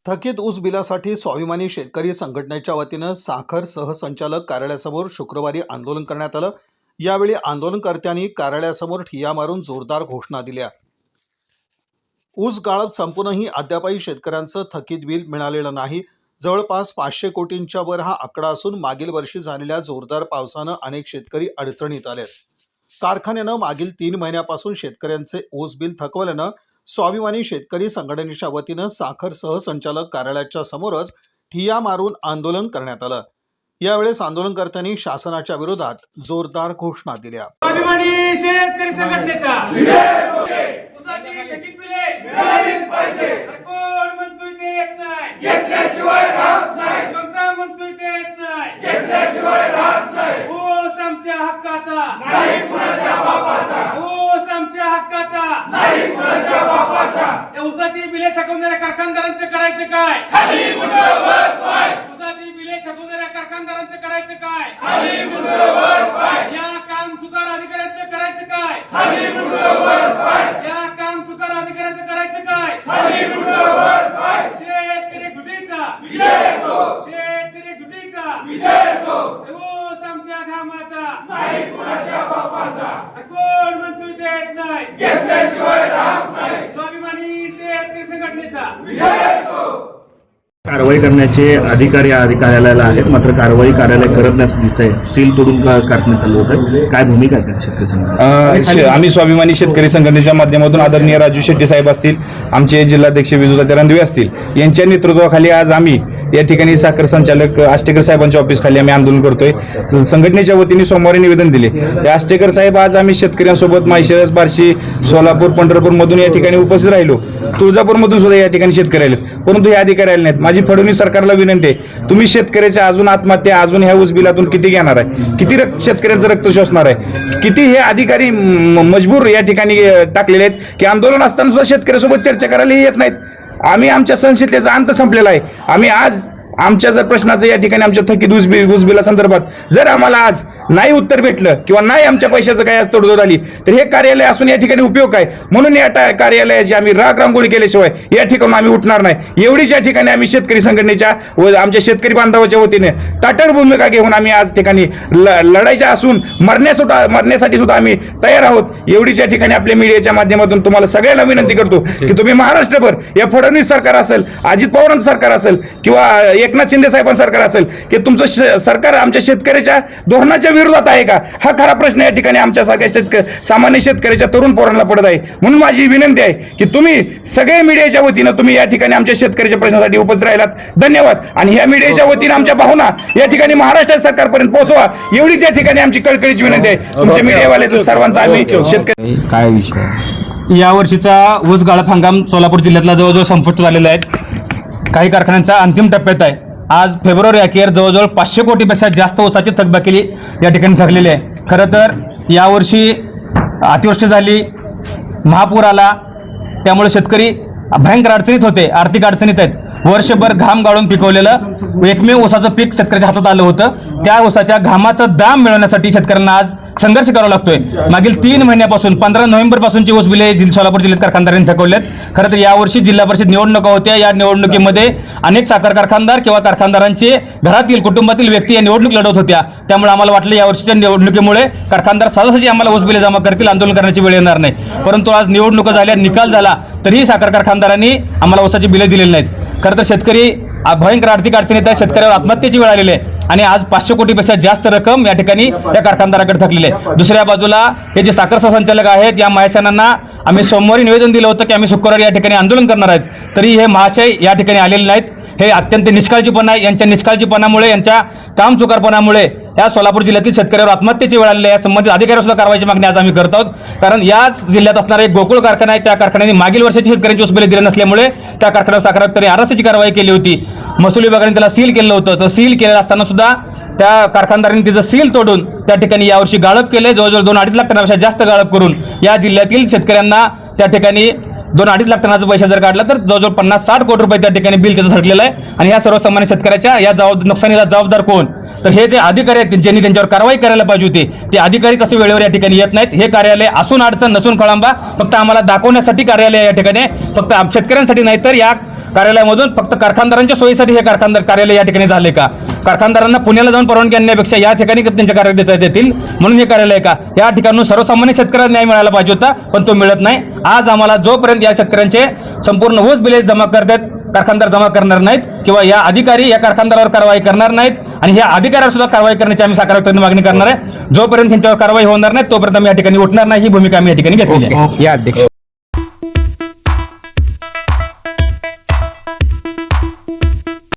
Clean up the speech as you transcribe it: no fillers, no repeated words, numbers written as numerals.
थकीत ऊस बिलासाठी स्वाभिमानी शेतकरी संघटनेच्या वतीनं साखर सहसंचालक कार्यालयासमोर शुक्रवारी आंदोलन करण्यात आलं। यावेळी आंदोलनकर्त्यांनी कार्यालयासमोर ठिय्या मारून जोरदार घोषणा दिल्या। ऊस गाळप संपूनही अद्यापही शेतकऱ्यांचं थकीत बिल मिळालेलं नाही। जवळपास 500 कोटींच्या वर हा आकडा असून मागील वर्षी झालेल्या जोरदार पावसानं अनेक शेतकरी अडचणीत आले। कारखान्यानं मागील 3 महिन्यापासून शेतकऱ्यांचे ऊस बिल थकवल्यानं स्वाभिमानी शेतकरी संघटनेच्या वतीनं साखर सहसंचालक कार्यालयाच्या समोरच ठिय्या मारून आंदोलन करण्यात आलं। यावेळेस आंदोलनकर्त्यांनी शासनाच्या विरोधात जोरदार घोषणा दिल्या। स्वाभिमानी शेतकरी संघटनेचा ऊसाची थकीत बिले मिळालीच पाहिजे। कोण म्हणतोय ते येत नाही, घेतल्याशिवाय राहत नाही। कोणता म्हणतोय ते येत नाही, घेतल्याशिवाय राहत नाही। ऊस आमच्या हक्काचा नाही, कुणाच्या बापाचा। ऊस आमच्या हक्काचा नाही, कुणाच्या बापाचा। या ऊसाची बिले थकवणाऱ्या कारखानदारांचं करायचं काय? खाली मुंडं वर पाय। ऊसाची बिले थकवणाऱ्या कारखानदारांचं करायचं काय? खाली मुंडं वर पाय। या काम चुकार अधिकाऱ्यांचं करायचं काय? खाली मुंडं वर पाय। या काम चुकार अधिकाऱ्यांचं करायचं काय? खाली मुंडं वर पाय। शेतकरी तुटीचा विजय असो, शेतकरी तुटीचा विजय असो। ऊस आमच्या घामाचा नाही, कुणाच्या बापाचा। कोण म्हणतोय ते येत नाही, घेतल्याशिवाय राहत नाही। स्वाभिमानी शेतकरी संघटनेचा विजय असो। कारवाई करण्याचे अधिकारी कार्यालयाला आहेत, मात्र कारवाई कार्यालय करत नसं दिसतंय। सील तोडून कारखाने चालू होतात, काय भूमिका आहे शेतकरी संघटनेची? आम्ही स्वाभिमानी शेतकरी संघटनेच्या माध्यमातून आदरणीय राजू शेट्टी साहेब असतील, आमचे जिल्हाध्यक्ष विजू रणदिवे असतील, यांच्या नेतृत्वाखाली आज आम्ही या ठिकाणी साखर संचालक आष्टेकर साहेबांच्या ऑफिस खाली आम्ही आंदोलन करतोय। संघटनेच्या वतीने सोमवारी निवेदन दिले। त्या आष्टेकर साहेब आज आम्ही शेतकऱ्यांसोबत माळशिरस, बार्शी, सोलापूर, पंढरपूर मधून या ठिकाणी उपस्थित राहिलो। तुळजापूर मधून सुद्धा या ठिकाणी शेतकरी आले, परंतु हे अधिकारी आले नाहीत। माझी फडणवीस सरकारला विनंती आहे, तुम्ही शेतकऱ्याच्या अजून आत्महत्या, अजून ह्या ऊस बिलातून किती घेणार आहे? किती शेतकऱ्यांचं रक्त शोषणार आहे? किती हे अधिकारी मजबूर या ठिकाणी टाकलेले आहेत की आंदोलन असताना सुद्धा शेतकऱ्यासोबत चर्चा करायला येत नाहीत। आम्ही आमच्या संसदेचा अंत संपलेला आहे। आम्ही आज आमच्या जर प्रश्नाचं या ठिकाणी आमच्या थकीत ऊस बिला संदर्भात जर आम्हाला आज नाही उत्तर भेटलं किंवा नाही आमच्या पैशाचं काय तडजोड आली तर हे कार्यालय असून या ठिकाणी उपयोग काय? म्हणून या कार्यालयाची आम्ही रांगोळी केल्याशिवाय या ठिकाणी आम्ही उठणार नाही। एवढीच या ठिकाणी आम्ही शेतकरी संघटनेच्या व आमच्या शेतकरी बांधवाच्या वतीने ताठर भूमिका घेऊन आम्ही आज ठिकाणी लढायच्या असून मरण्यासाठी सुद्धा आम्ही तयार आहोत। एवढीच या ठिकाणी आपल्या मीडियाच्या माध्यमातून तुम्हाला सगळ्यांना विनंती करतो की तुम्ही महाराष्ट्रभर या फडणवीस सरकार असेल, अजित पवारांचं सरकार असेल किंवा एकनाथ शिंदे साहेबांचं सरकार असेल की तुमचं सरकार आमच्या शेतकऱ्याच्या धोरणाच्या विरोधात आहे का? हा खरा प्रश्न या ठिकाणी आमच्या सगळ्या सामान्य शेतकऱ्याच्या तरुण पोरांना पडत आहे। म्हणून माझी विनंती आहे की तुम्ही सगळे मीडियाच्या वतीनं तुम्ही या ठिकाणी आमच्या शेतकऱ्याच्या प्रश्नासाठी उपस्थित राहिलात, धन्यवाद। आणि ह्या मीडियाच्या वतीनं आमच्या भावना या ठिकाणी महाराष्ट्र सरकारपर्यंत पोहोचवा, एवढीच या ठिकाणी आमची कळकळीची विनंती आहे। तुमच्या मीडियावाल्याचं सर्वांचा आम्ही शेतकरी काय विषय? या वर्षीचा ऊस गाळप हंगाम सोलापूर जिल्ह्यातला जवळजवळ संपुष्ट झालेला आहे। काही कारखान्यांचा अंतिम टप्प्यात आहे। आज फेब्रुवारी अखेर जवळजवळ 500 कोटीपेक्षा जास्त ऊसाची थकबाकी या ठिकाणी थकलेली आहे। खरं तर यावर्षी अतिवृष्टी झाली, महापूर आला, त्यामुळे शेतकरी भयंकर अडचणीत होते, आर्थिक अडचणीत आहेत। वर्षभर घाम गाळून पिकवलेलं एकमेव ऊसाचं पीक शेतकऱ्याच्या हातात आलं होतं। त्या ऊसाच्या घामाचं दाम मिळवण्यासाठी शेतकऱ्यांना आज संघर्ष करावा लागतोय। मागील 3 महिन्यापासून 15 नोव्हेंबर पासूनची ऊस बिले सोलापूर जिल्ह्यात कारखानदारांनी थकवलेत। खरं तर यावर्षी जिल्हा परिषद निवडणुका होत्या। या निवडणुकीमध्ये अनेक साखर कारखानदार किंवा कारखानदारांचे घरातील कुटुंबातील व्यक्ती या निवडणूक लढवत होत्या, त्यामुळे आम्हाला वाटलं यावर्षीच्या निवडणुकीमुळे कारखानदार सहजासहजी आम्हाला ऊस बिले जमा करतील, आंदोलन करण्याची वेळ येणार नाही। परंतु आज निवडणुका झाल्या, निकाल झाला, तरीही साखर कारखानदारांनी आम्हाला ऊसाची बिले दिलेली नाहीत। खरं तर शेतकरी भयंकर आर्थिक अडचणीत आहे, शेतकऱ्यावर आत्महत्येची वेळ आलेली आहे आणि आज 500 कोटीपेक्षा जास्त रक्कम या ठिकाणी या कारखानदाराकडे थकलेली आहे। दुसऱ्या बाजूला हे जे साखर सहसंचालक आहेत, या महाशयांना आम्ही सोमवारी निवेदन दिलं होतं की आम्ही शुक्रवारी या ठिकाणी आंदोलन करणार आहेत, तरी हे महाशय या ठिकाणी आलेले नाहीत। हे अत्यंत निष्काळजीपणा आहे। यांच्या निष्काळजीपणामुळे, यांच्या कामचुकारपणामुळे या सोलापूर जिल्ह्यातील शेतकऱ्यावर आत्महत्येची वेळ आलेली आहे। संबंधित अधिकाऱ्यावर सुद्धा कारवाईची मागणी आज आम्ही करत आहोत, कारण याच जिल्ह्यात असणारा एक गोकुळ कारखाना आहे, त्या कारखान्याने मागील वर्षाची शेतकऱ्यांची ऊस बिले दिले नसल्यामुळे त्या कारखान्यावर साखर तरी आरासाची कारवाई केली होती। महसूल विभागाने त्याला सील केलं होतं, तर सील केलं असताना सुद्धा त्या कारखानदारांनी तिचं सील तोडून त्या ठिकाणी यावर्षी गाळप केले। जवळजवळ 2-2.5 लाख टनापेक्षा जास्त गाळप करून या जिल्ह्यातील शेतकऱ्यांना त्या ठिकाणी 2-2.5 लाख टनाचा पैसा जर काढला तर जवळजवळ 50-60 कोटी रुपये त्या ठिकाणी बिल त्याचं थकलेलं आहे। आणि या सर्वसामान्य शेतकऱ्याच्या या नुकसानीला जबाबदार कोण? तर हे जे अधिकारी आहेत ज्यांनी त्यांच्यावर कारवाई करायला पाहिजे होती ते अधिकारीच असे वेळेवर या ठिकाणी येत नाहीत। हे कार्यालय असून अडचण नसून कळंबा फक्त आम्हाला दाखवण्यासाठी कार्यालय या ठिकाणी, फक्त शेतकऱ्यांसाठी नाही तर या कार्यालयामधून फक्त कारखानदारांच्या सोयीसाठी हे कारखानदार कार्यालय या ठिकाणी झाले का? कारखानदारांना पुण्याला जाऊन परवानगी आणण्यापेक्षा या ठिकाणी त्यांच्या कार्यालय देता येतील म्हणून हे कार्यालय का? या ठिकाणून सर्वसामान्य शेतकऱ्यांना न्याय मिळायला पाहिजे होता, पण तो मिळत नाही. आज आम्हाला जोपर्यंत या शेतकऱ्यांचे संपूर्ण ऊस बिले जमा करतात, कारखानदार जमा करणार नाहीत किंवा या अधिकारी या कारखानदारावर कारवाई करणार नाहीत आणि ह्या अधिकाऱ्यावर सुद्धा कारवाई करण्याची आम्ही साखर कारखान्याने मागणी करणार आहे. जोपर्यंत त्यांच्यावर कारवाई होणार नाही तोपर्यंत आम्ही या ठिकाणी उठणार नाही, ही भूमिका आम्ही या ठिकाणी घेतलेली आहे. या अध्यक्ष